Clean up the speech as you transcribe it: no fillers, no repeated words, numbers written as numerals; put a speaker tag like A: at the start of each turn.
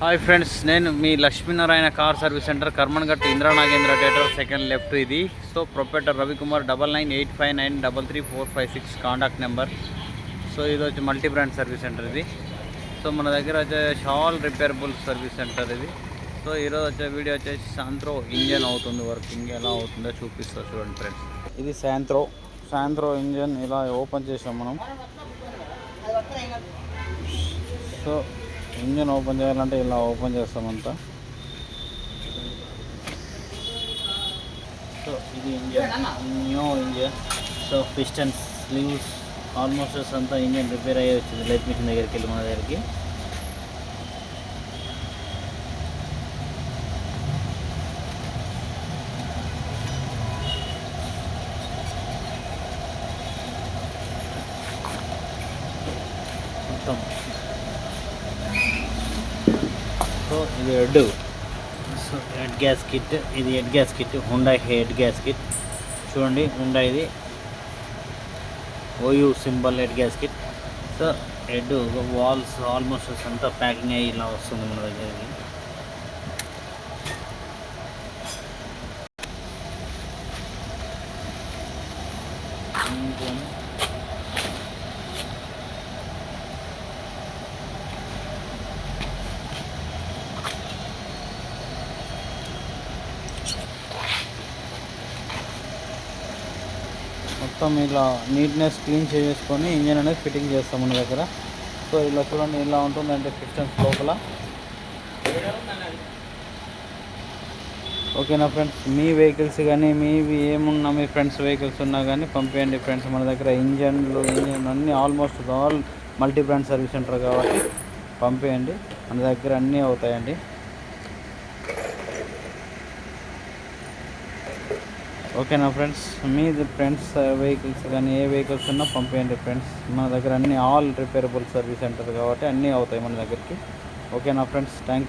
A: Hi friends, నేను మీ Lakshminarayana car service centre Karmanghat Indira Nagendra theatre second left ఇది. So proprietor Ravikumar 9985934456 contact number. So ఇది వచ్చి మల్టీ బ్రాండ్ సర్వీస్ సెంటర్ ఇది. సో మన దగ్గర వచ్చే షాల్ రిపేరబుల్ సర్వీస్ సెంటర్ ఇది. సో ఈరోజు వచ్చే వీడియో వచ్చేసి శాంత్రో ఇంజన్ అవుతుంది, వర్కింగ్ ఎలా అవుతుందో చూపిస్తా చూడండి ఫ్రెండ్స్. ఇది శాంత్రో ఇంజన్ ఇలా ఓపెన్ చేసాం మనం. సో ఇంజన్ ఓపెన్ చేయాలంటే ఇలా ఓపెన్ చేస్తామంతా. సో ఇది engine, new engine. So pistons, sleeves almost అంతా ఇంజన్ రిపేర్ అయ్యి వచ్చింది లైట్ మిషన్ దగ్గరికి వెళ్ళి మన దగ్గరికి. మొత్తం సో ఇది head. So head gasket kit, ఇది head gasket kit, Honda head gasket kit చూడండి. హుండా ఇది ఓయూ symbol head gasket kit. So head valves almost అంతా ప్యాకింగ్ అయ్యి ఇలా వస్తుంది మన దగ్గరికి. మొత్తం ఇలా నీట్నెస్ క్లీన్ చేసుకొని ఇంజన్ అనేది ఫిట్టింగ్ చేస్తాం మన దగ్గర. సో ఇలా చూడండి ఇలా ఉంటుందంటే పిస్టన్స్ లోపల. ఓకేనా ఫ్రెండ్స్, మీ వెహికల్స్ కానీ మీవి ఏమున్నా మీ ఫ్రెండ్స్ వెహికల్స్ ఉన్నా కానీ పంపించండి ఫ్రెండ్స్. మన దగ్గర ఇంజన్ అన్నీ almost all multi brand service centre కాబట్టి పంపించండి, మన దగ్గర అన్నీ అవుతాయండి. ఓకేనా ఫ్రెండ్స్, మీ ఫ్రెండ్స్ వెహికల్స్ కానీ ఏ వెహికల్స్ ఉన్నా పంపించండి ఫ్రెండ్స్. మన దగ్గర అన్నీ ఆల్ రిపేరబుల్ సర్వీస్ సెంటర్ కాబట్టి అన్నీ అవుతాయి మన దగ్గరికి. ఓకేనా ఫ్రెండ్స్, థ్యాంక్ యూ.